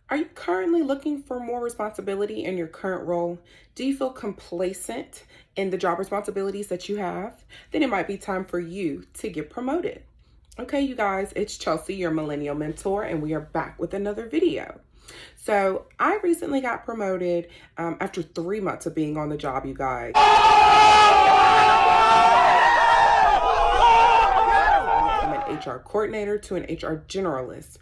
Are you currently looking for more responsibility in your current role? Do you feel complacent in the job responsibilities that you have? Then it might be time for you to get promoted. Okay, you guys, it's Chelsea, your millennial mentor, and we are back with another video. So I recently got promoted after 3 months of being on the job, you guys. From an HR coordinator to an HR generalist.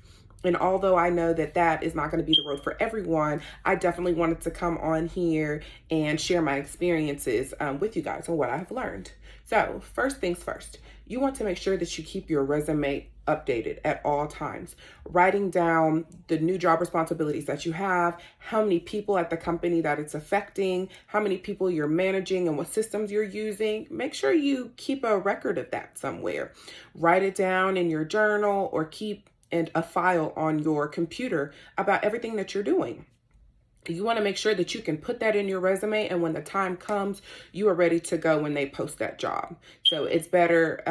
And although I know that that is not going to be the road for everyone, I definitely wanted to come on here and share my experiences with you guys and what I've learned. So first things first, you want to make sure that you keep your resume updated at all times, writing down the new job responsibilities that you have, how many people at the company that it's affecting, how many people you're managing, and what systems you're using. Make sure you keep a record of that somewhere. Write it down in your journal or keep a file on your computer about everything that you're doing. You want to make sure that you can put that in your resume, and when the time comes, you are ready to go when they post that job. So it's better,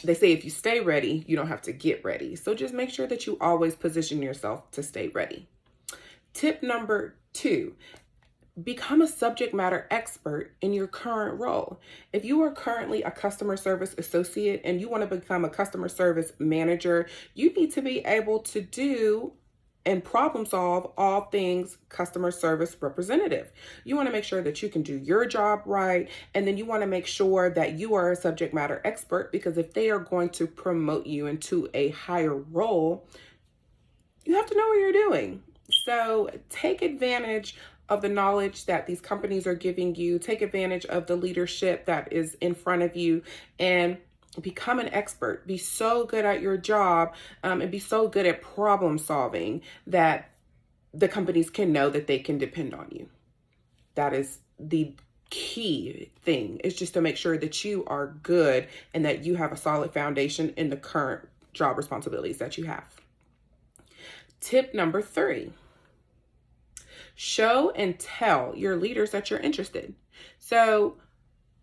they say if you stay ready, you don't have to get ready. So just make sure that you always position yourself to stay ready. Tip number 2, become a subject matter expert in your current role. If you are currently a customer service associate and you want to become a customer service manager, you need to be able to do and problem solve all things customer service representative. You want to make sure that you can do your job right, and then you want to make sure that you are a subject matter expert, because if they are going to promote you into a higher role, you have to know what you're doing. So take advantage of the knowledge that these companies are giving you. Take advantage of the leadership that is in front of you and become an expert. Be so good at your job and be so good at problem solving that the companies can know that they can depend on you. That is the key thing, is just to make sure that you are good and that you have a solid foundation in the current job responsibilities that you have. Tip number 3, show and tell your leaders that you're interested. So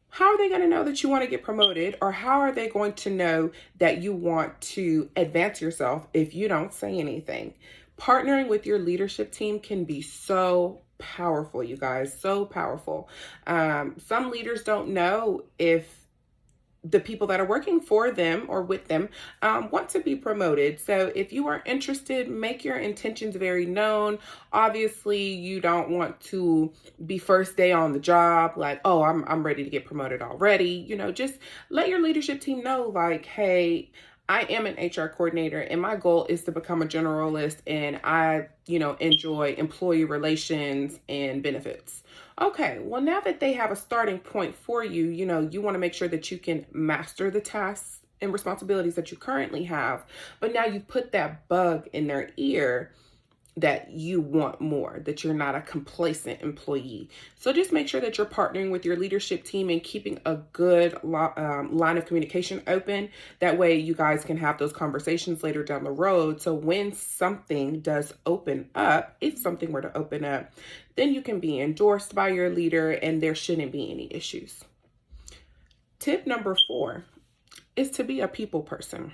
how are they going to know that you want to get promoted, or how are they going to know that you want to advance yourself if you don't say anything? Partnering with your leadership team can be so powerful, you guys, so powerful. Some leaders don't know if the people that are working for them or with them want to be promoted. So if you are interested, make your intentions very known. Obviously, you don't want to be first day on the job like, oh, I'm ready to get promoted already. Just let your leadership team know, like, hey, I am an HR coordinator and my goal is to become a generalist, and I, enjoy employee relations and benefits. Okay, well, now that they have a starting point for you, you want to make sure that you can master the tasks and responsibilities that you currently have. But now you put that bug in their ear that you want more, that you're not a complacent employee. So just make sure that you're partnering with your leadership team and keeping a good line of communication open. That way you guys can have those conversations later down the road. So when something does open up, if something were to open up, then you can be endorsed by your leader and there shouldn't be any issues. Tip number 4 is to be a people person.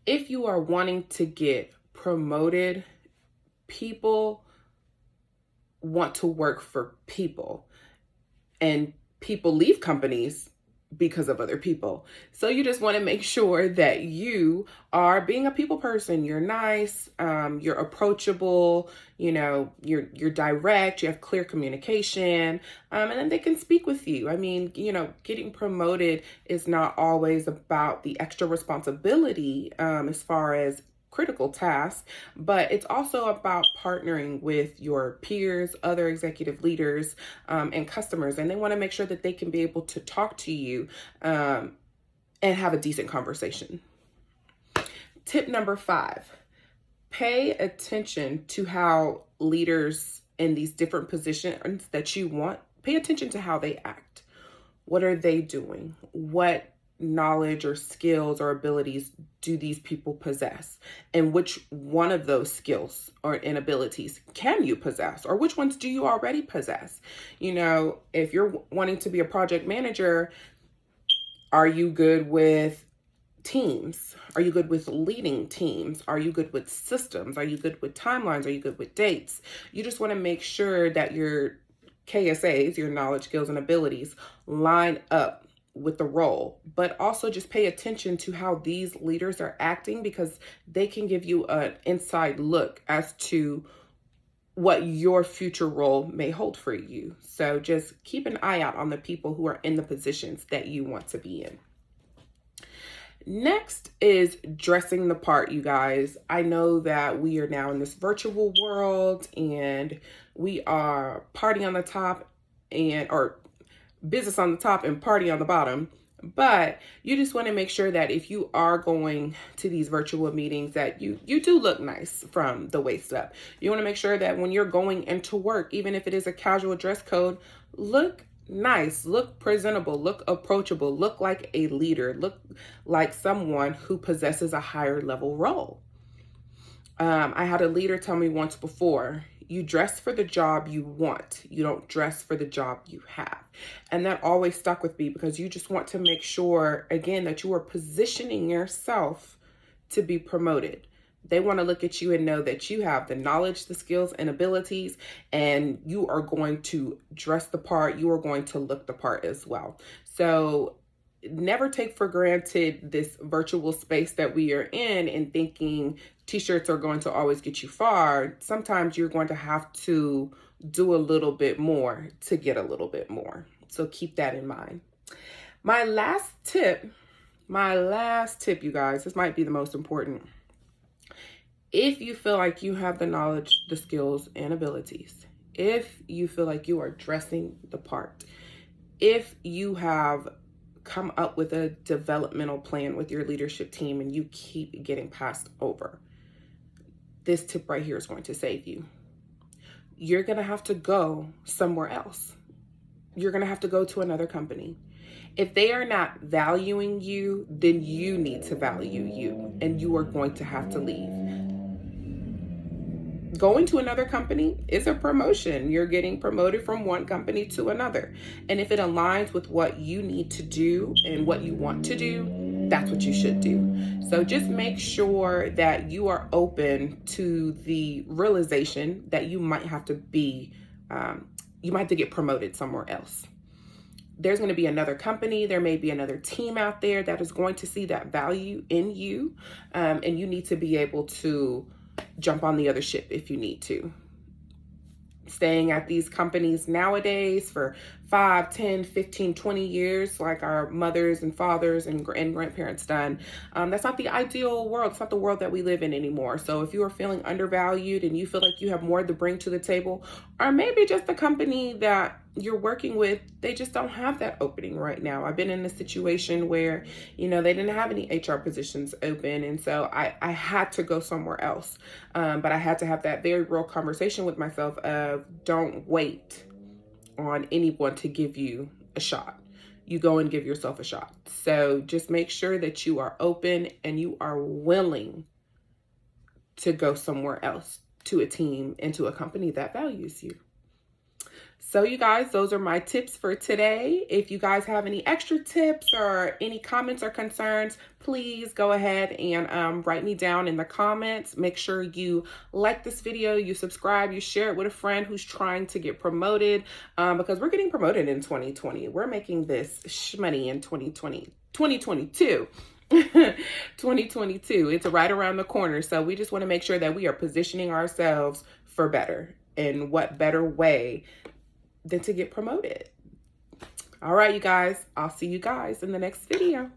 If you are wanting to get promoted, people want to work for people, and people leave companies because of other people. So you just want to make sure that you are being a people person. You're nice, you're approachable, you're direct, you have clear communication, and then they can speak with you. I mean, getting promoted is not always about the extra responsibility as far as critical tasks, but it's also about partnering with your peers, other executive leaders, and customers. And they want to make sure that they can be able to talk to you and have a decent conversation. Tip number 5, pay attention to how leaders in these different positions that you want, pay attention to how they act. What are they doing? What knowledge or skills or abilities do these people possess, and which one of those skills or inabilities can you possess, or which ones do you already possess? If you're wanting to be a project manager, are you good with teams? Are you good with leading teams? Are you good with systems? Are you good with timelines? Are you good with dates? You just want to make sure that your KSAs, your knowledge, skills, and abilities, line up with the role. But also just pay attention to how these leaders are acting, because they can give you an inside look as to what your future role may hold for you. So just keep an eye out on the people who are in the positions that you want to be in. Next is dressing the part, you guys. I know that we are now in this virtual world and we are party on the top or business on the top and party on the bottom. But you just want to make sure that if you are going to these virtual meetings that you do look nice from the waist up. You want to make sure that when you're going into work, even if it is a casual dress code, look nice, look presentable, look approachable, look like a leader, look like someone who possesses a higher level role. I had a leader tell me once before, you dress for the job you want. You don't dress for the job you have. And that always stuck with me, because you just want to make sure, again, that you are positioning yourself to be promoted. They want to look at you and know that you have the knowledge, the skills, and abilities, and you are going to dress the part. You are going to look the part as well. So never take for granted this virtual space that we are in and thinking t-shirts are going to always get you far. Sometimes you're going to have to do a little bit more to get a little bit more. So keep that in mind. My last tip, you guys, this might be the most important. If you feel like you have the knowledge, the skills, and abilities, if you feel like you are dressing the part, if you have come up with a developmental plan with your leadership team and you keep getting passed over, this tip right here is going to save you. You're going to have to go somewhere else. You're going to have to go to another company. If they are not valuing you, then you need to value you, and you are going to have to leave. Going to another company is a promotion. You're getting promoted from one company to another. And if it aligns with what you need to do and what you want to do, that's what you should do. So just make sure that you are open to the realization that you might have to get promoted somewhere else. There's going to be another company. There may be another team out there that is going to see that value in you. And you need to be able to jump on the other ship if you need to. Staying at these companies nowadays for 5, 10, 15, 20 years, like our mothers and fathers and grandparents done, that's not the ideal world. It's not the world that we live in anymore. So if you are feeling undervalued and you feel like you have more to bring to the table, or maybe just the company that you're working with, they just don't have that opening right now. I've been in a situation where, they didn't have any HR positions open. And so I had to go somewhere else. But I had to have that very real conversation with myself of don't wait on anyone to give you a shot. You go and give yourself a shot. So just make sure that you are open and you are willing to go somewhere else, to a team and to a company that values you. So you guys, those are my tips for today. If you guys have any extra tips or any comments or concerns, please go ahead and write me down in the comments. Make sure you like this video, you subscribe, you share it with a friend who's trying to get promoted, because we're getting promoted in 2020. We're making this money in 2022. 2022. It's right around the corner. So we just want to make sure that we are positioning ourselves for better. And what better way than to get promoted? All right, you guys, I'll see you guys in the next video.